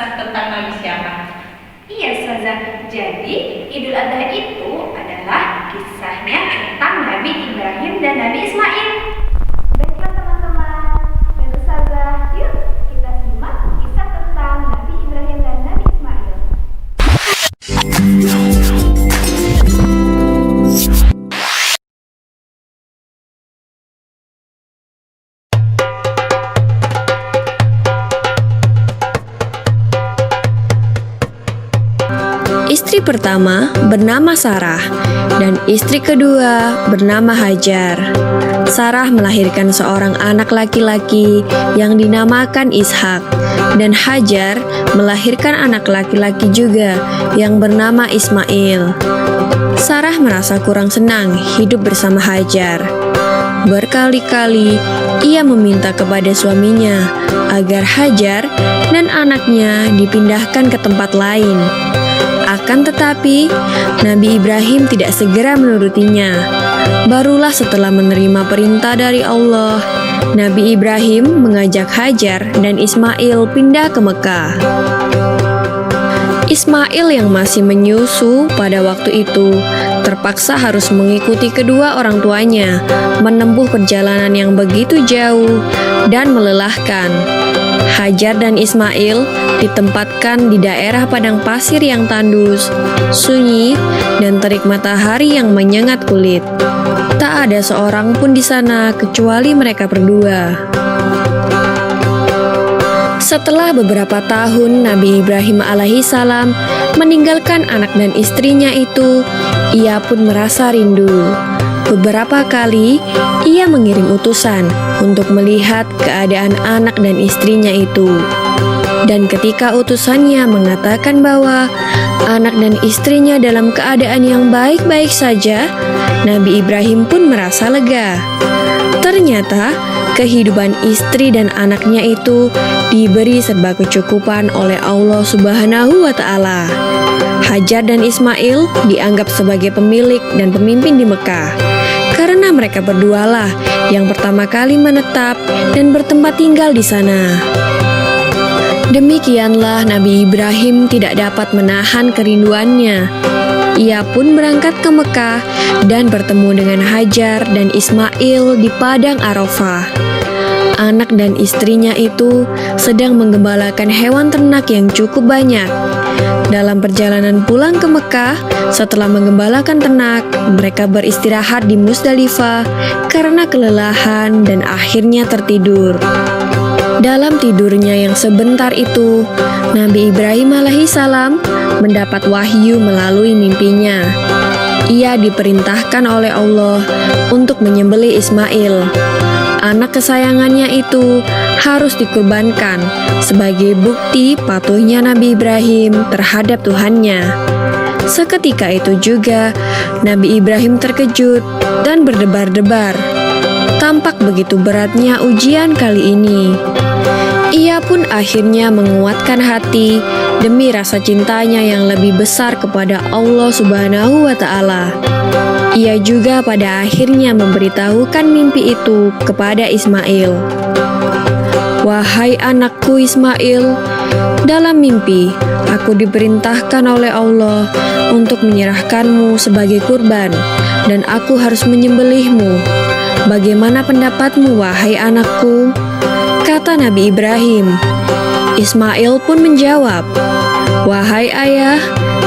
kisah tentang Nabi siapa? Iya, Ustazah. Jadi, Idul Adha itu adalah kisahnya tentang Nabi Ibrahim dan Nabi Ismail. Baiklah teman-teman dan Ustazah, yuk kita simak kisah tentang Nabi Ibrahim dan Nabi Ismail. Istri pertama bernama Sarah dan istri kedua bernama Hajar. Sarah melahirkan seorang anak laki-laki yang dinamakan Ishak dan Hajar melahirkan anak laki-laki juga yang bernama Ismail. Sarah merasa kurang senang hidup bersama Hajar. Berkali-kali ia meminta kepada suaminya agar Hajar dan anaknya dipindahkan ke tempat lain. Akan tetapi, Nabi Ibrahim tidak segera menurutinya. Barulah setelah menerima perintah dari Allah, Nabi Ibrahim mengajak Hajar dan Ismail pindah ke Mekah. Ismail yang masih menyusu pada waktu itu terpaksa harus mengikuti kedua orang tuanya menempuh perjalanan yang begitu jauh dan melelahkan. Hajar dan Ismail ditempatkan di daerah padang pasir yang tandus, sunyi, dan terik matahari yang menyengat kulit. Tak ada seorang pun di sana kecuali mereka berdua. Setelah beberapa tahun Nabi Ibrahim alaihissalam meninggalkan anak dan istrinya itu, ia pun merasa rindu. Beberapa kali ia mengirim utusan untuk melihat keadaan anak dan istrinya itu. Dan ketika utusannya mengatakan bahwa anak dan istrinya dalam keadaan yang baik-baik saja, Nabi Ibrahim pun merasa lega. Ternyata kehidupan istri dan anaknya itu diberi serba kecukupan oleh Allah Subhanahu wa Ta'ala. Hajar dan Ismail dianggap sebagai pemilik dan pemimpin di Mekah karena mereka berdualah yang pertama kali menetap dan bertempat tinggal di sana. Demikianlah Nabi Ibrahim tidak dapat menahan kerinduannya. Ia pun berangkat ke Mekah dan bertemu dengan Hajar dan Ismail di padang Arafah. Anak dan istrinya itu sedang menggembalakan hewan ternak yang cukup banyak. Dalam perjalanan pulang ke Mekah, setelah menggembalakan ternak, mereka beristirahat di Musdalifah karena kelelahan dan akhirnya tertidur. Dalam tidurnya yang sebentar itu, Nabi Ibrahim alaihissalam mendapat wahyu melalui mimpinya. Ia diperintahkan oleh Allah untuk menyembelih Ismail. Anak kesayangannya itu harus dikurbankan sebagai bukti patuhnya Nabi Ibrahim terhadap Tuhannya. Seketika itu juga Nabi Ibrahim terkejut dan berdebar-debar. Tampak begitu beratnya ujian kali ini. Ia pun akhirnya menguatkan hati demi rasa cintanya yang lebih besar kepada Allah Subhanahu wa Ta'ala. Ia juga pada akhirnya memberitahukan mimpi itu kepada Ismail. "Wahai anakku Ismail, dalam mimpi aku diperintahkan oleh Allah untuk menyerahkanmu sebagai kurban dan aku harus menyembelihmu. Bagaimana pendapatmu, wahai anakku?" Kata Nabi Ibrahim. Ismail pun menjawab, "Wahai ayah,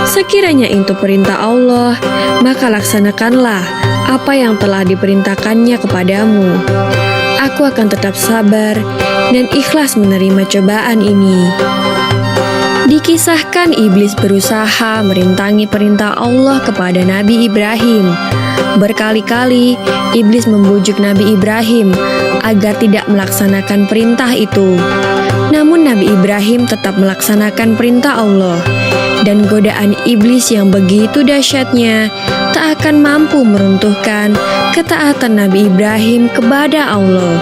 sekiranya itu perintah Allah, maka laksanakanlah apa yang telah diperintahkannya kepadamu. Aku akan tetap sabar dan ikhlas menerima cobaan ini." Dikisahkan iblis berusaha merintangi perintah Allah kepada Nabi Ibrahim. Berkali-kali iblis membujuk Nabi Ibrahim agar tidak melaksanakan perintah itu. Namun Nabi Ibrahim tetap melaksanakan perintah Allah, dan godaan iblis yang begitu dahsyatnya tak akan mampu meruntuhkan ketaatan Nabi Ibrahim kepada Allah.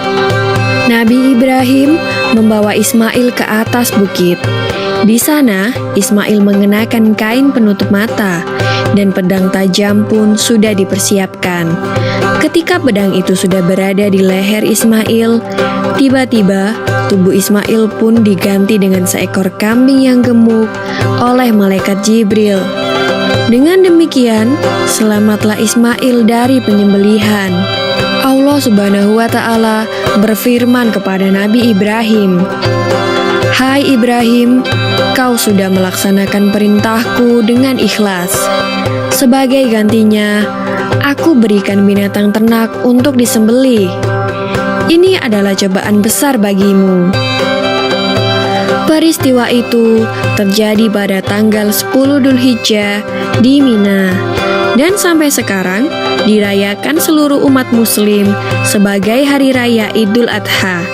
Nabi Ibrahim membawa Ismail ke atas bukit. Di sana, Ismail mengenakan kain penutup mata dan pedang tajam pun sudah dipersiapkan. Ketika pedang itu sudah berada di leher Ismail, tiba-tiba tubuh Ismail pun diganti dengan seekor kambing yang gemuk oleh malaikat Jibril. Dengan demikian, selamatlah Ismail dari penyembelihan. Allah Subhanahu wa Ta'ala berfirman kepada Nabi Ibrahim, "Hai Ibrahim, kau sudah melaksanakan perintahku dengan ikhlas. Sebagai gantinya, aku berikan binatang ternak untuk disembelih. Ini adalah cobaan besar bagimu." Peristiwa itu terjadi pada tanggal 10 Dzulhijjah di Mina, dan sampai sekarang dirayakan seluruh umat muslim sebagai hari raya Idul Adha.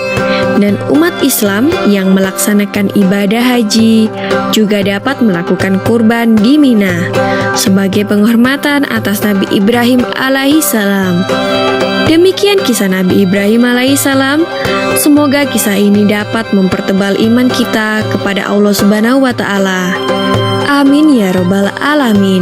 Dan umat Islam yang melaksanakan ibadah haji juga dapat melakukan kurban di Mina sebagai penghormatan atas Nabi Ibrahim alaihissalam. Demikian kisah Nabi Ibrahim alaihissalam. Semoga kisah ini dapat mempertebal iman kita kepada Allah Subhanahu wa Ta'ala. Amin ya robbal alamin.